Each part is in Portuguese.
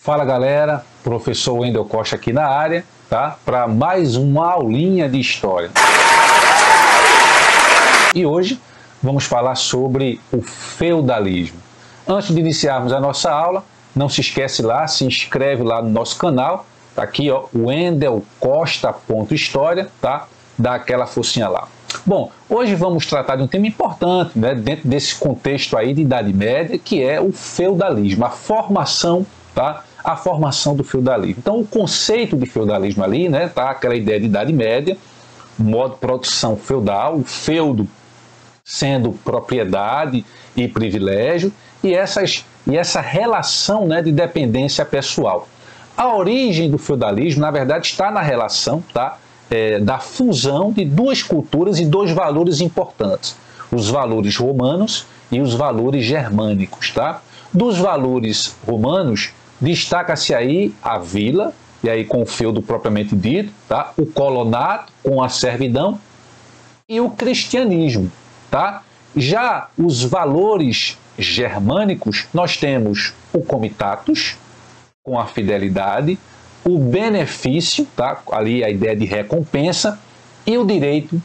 Fala galera, professor Wendel Costa aqui na área, tá? Para mais uma aulinha de história. E hoje vamos falar sobre o feudalismo. Antes de iniciarmos a nossa aula, não se esquece lá, se inscreve lá no nosso canal, tá aqui ó, wendelcosta.história, tá? Dá aquela forcinha lá. Bom, hoje vamos tratar de um tema importante, né, dentro desse contexto aí de Idade Média, que é o feudalismo, a formação, tá? A formação do feudalismo. Então, o conceito de feudalismo ali, né, tá? Aquela ideia de Idade Média, modo de produção feudal, o feudo sendo propriedade e privilégio, e essa relação, né, de dependência pessoal. A origem do feudalismo, na verdade, está na relação, tá? Da fusão de duas culturas e dois valores importantes, os valores romanos e os valores germânicos, tá? Dos valores romanos, destaca-se aí a vila, e aí com o feudo propriamente dito, tá? O colonato com a servidão e o cristianismo, tá? Já os valores germânicos, nós temos o comitatus, com a fidelidade, o benefício, tá? Ali a ideia de recompensa, e o direito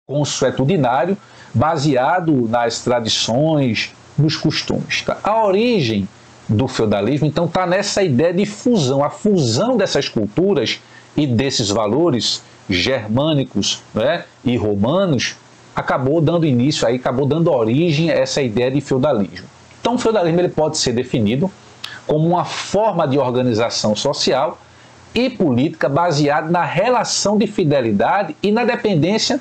consuetudinário, baseado nas tradições, nos costumes. Tá? A origem do feudalismo, então, está nessa ideia de fusão, a fusão dessas culturas e desses valores germânicos, né, e romanos, acabou dando início, aí, acabou dando origem a essa ideia de feudalismo. Então, o feudalismo ele pode ser definido como uma forma de organização social e política baseada na relação de fidelidade e na dependência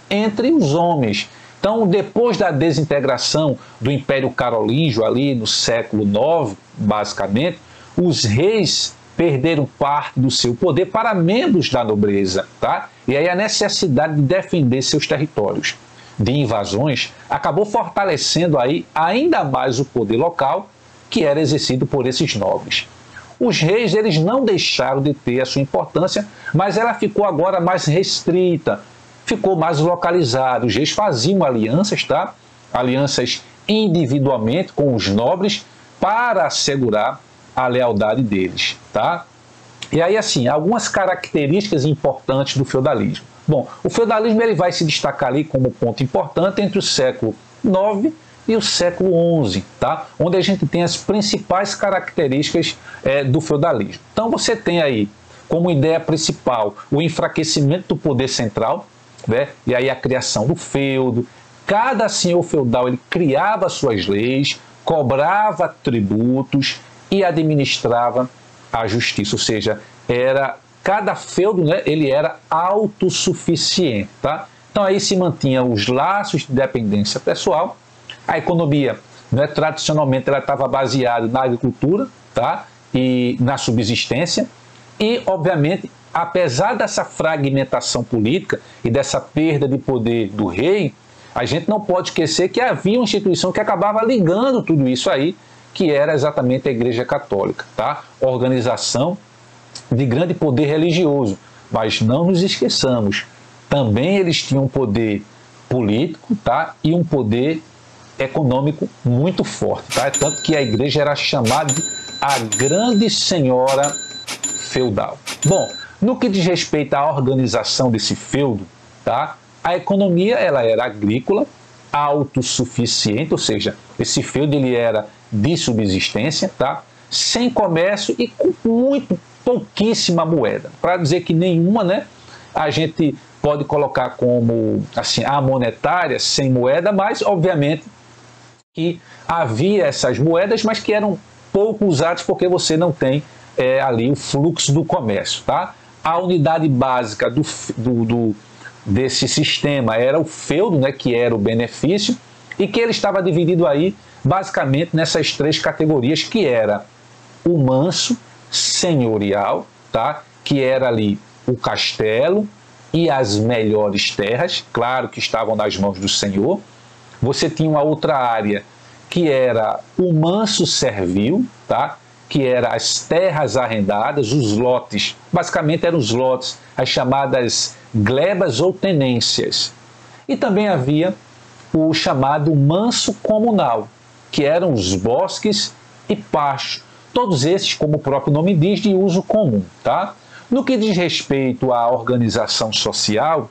entre os homens. Então, depois da desintegração do Império Carolíngio, ali no século IX, basicamente, os reis perderam parte do seu poder para membros da nobreza, tá? E aí a necessidade de defender seus territórios de invasões acabou fortalecendo aí ainda mais o poder local, que era exercido por esses nobres. Os reis eles não deixaram de ter a sua importância, mas ela ficou agora mais restrita, ficou mais localizada. Os reis faziam alianças, tá? Alianças individualmente com os nobres para assegurar a lealdade deles, tá? E aí, assim, algumas características importantes do feudalismo. Bom, o feudalismo ele vai se destacar ali como ponto importante entre o século IX e o século XI, tá? Onde a gente tem as principais características do feudalismo. Então você tem aí como ideia principal o enfraquecimento do poder central, né? E aí a criação do feudo. Cada senhor feudal ele criava suas leis, cobrava tributos e administrava a justiça, ou seja, cada feudo, né, ele era autossuficiente, tá? Então aí se mantinha os laços de dependência pessoal. A economia, né, tradicionalmente, ela estava baseada na agricultura, tá? E na subsistência. E, obviamente, apesar dessa fragmentação política e dessa perda de poder do rei, a gente não pode esquecer que havia uma instituição que acabava ligando tudo isso aí, que era exatamente a Igreja Católica, tá? Organização de grande poder religioso. Mas não nos esqueçamos, também eles tinham um poder político, tá? E um poder econômico muito forte, tá? Tanto que a igreja era chamada de a Grande Senhora Feudal. Bom, no que diz respeito à organização desse feudo, tá? A economia ela era agrícola, autossuficiente, ou seja, esse feudo ele era de subsistência, tá? Sem comércio e com pouquíssima moeda. Para dizer que nenhuma, né? A gente pode colocar como assim a monetária sem moeda, mas obviamente que havia essas moedas, mas que eram pouco usadas porque você não tem ali o fluxo do comércio, tá? A unidade básica desse sistema era o feudo, né, que era o benefício, e que ele estava dividido aí basicamente nessas três categorias, que era o manso senhorial, tá? Que era ali o castelo e as melhores terras, claro que estavam nas mãos do senhor. Você tinha uma outra área que era o manso servil, tá? Que eram as terras arrendadas, os lotes, basicamente eram os lotes, as chamadas glebas ou tenências. E também havia o chamado manso comunal, que eram os bosques e pastos, Todos esses, como o próprio nome diz, de uso comum, tá? No que diz respeito à organização social,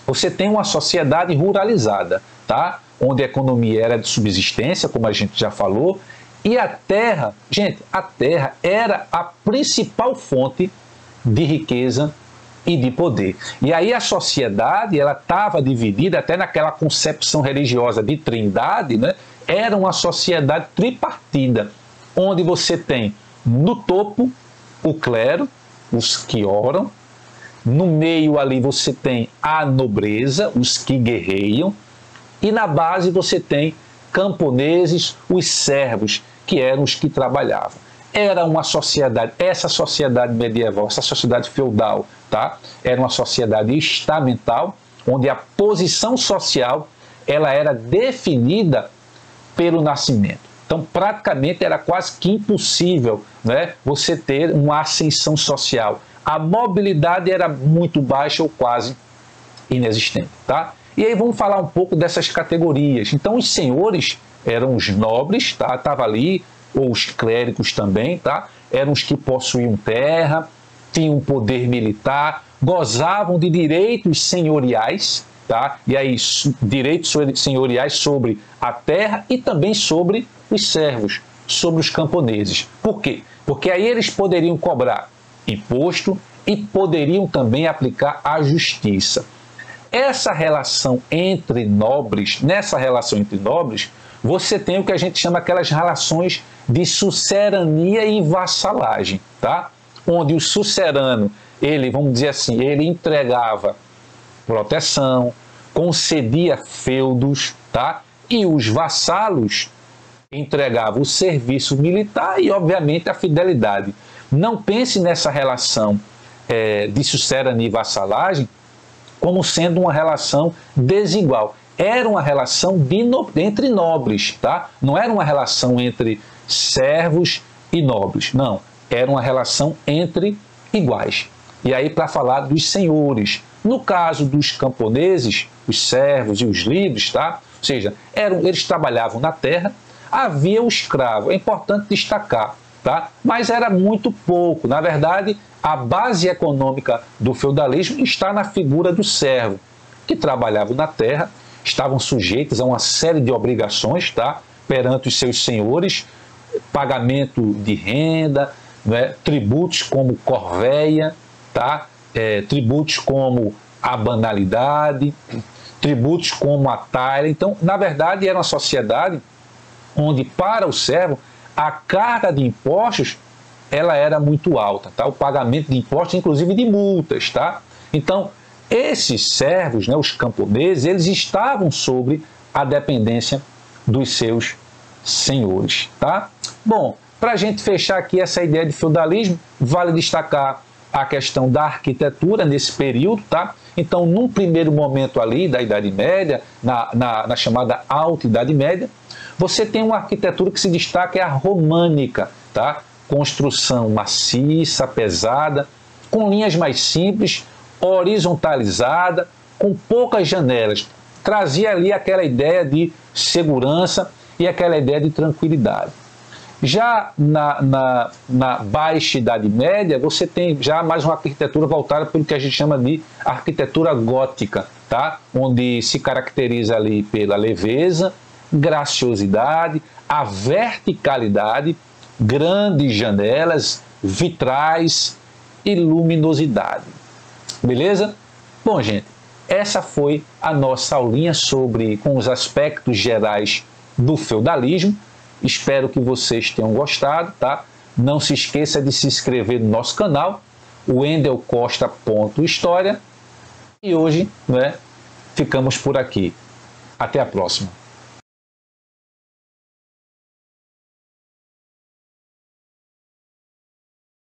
você tem uma sociedade ruralizada, tá? Onde a economia era de subsistência, como a gente já falou, e a terra, gente, a terra era a principal fonte de riqueza e de poder. E aí a sociedade, ela estava dividida até naquela concepção religiosa de trindade, né? Era uma sociedade tripartida, onde você tem no topo o clero, os que oram, no meio ali você tem a nobreza, os que guerreiam, e na base você tem camponeses, os servos, que eram os que trabalhavam. Era uma sociedade, essa sociedade medieval, essa sociedade feudal, tá? Era uma sociedade estamental, onde a posição social ela era definida pelo nascimento. Então, praticamente, era quase que impossível, né, você ter uma ascensão social. A mobilidade era muito baixa ou quase inexistente, tá? E aí vamos falar um pouco dessas categorias. Então, os senhores eram os nobres, tá? Tava ali, ou os clérigos também, tá? Eram os que possuíam terra, tinham poder militar, gozavam de direitos senhoriais, tá? E aí, direitos senhoriais sobre a terra e também sobre os servos, sobre os camponeses. Por quê? Porque aí eles poderiam cobrar imposto e poderiam também aplicar a justiça. Essa relação entre nobres, nessa relação entre nobres, você tem o que a gente chama aquelas relações de sucerania e vassalagem, tá? Onde o sucerano, ele, vamos dizer assim, ele entregava proteção, concedia feudos, tá? E os vassalos entregavam o serviço militar e, obviamente, a fidelidade. Não pense nessa relação de sucerania e vassalagem como sendo uma relação desigual. Era uma relação entre nobres, tá? Não era uma relação entre servos e nobres, não. Era uma relação entre iguais. E aí, para falar dos senhores, no caso dos camponeses, os servos e os livres, tá? Ou seja, eles trabalhavam na terra, havia o escravo, é importante destacar, tá? Mas era muito pouco. Na verdade, a base econômica do feudalismo está na figura do servo, que trabalhavam na terra, estavam sujeitos a uma série de obrigações, tá? Perante os seus senhores, pagamento de renda, né? Tributos como corvéia, tá? Tributos como a banalidade, tributos como a talha. Então, na verdade, era uma sociedade onde, para o servo, a carga de impostos ela era muito alta, tá? O pagamento de impostos, inclusive de multas, tá? Então, esses servos, né, os camponeses, eles estavam sob a dependência dos seus senhores, tá? Bom, para a gente fechar aqui essa ideia de feudalismo, vale destacar a questão da arquitetura nesse período, tá? Então, num primeiro momento ali da Idade Média, na chamada Alta Idade Média, você tem uma arquitetura que se destaca, é a românica, tá? Construção maciça, pesada, com linhas mais simples, horizontalizada, com poucas janelas. Trazia ali aquela ideia de segurança e aquela ideia de tranquilidade. Já na Baixa Idade Média, você tem já mais uma arquitetura voltada pelo que a gente chama de arquitetura gótica, tá? Onde se caracteriza ali pela leveza, graciosidade, a verticalidade, grandes janelas, vitrais e luminosidade. Beleza? Bom, gente, essa foi a nossa aulinha com os aspectos gerais do feudalismo. Espero que vocês tenham gostado, tá? Não se esqueça de se inscrever no nosso canal, wendelcosta.história. E hoje, né, ficamos por aqui. Até a próxima.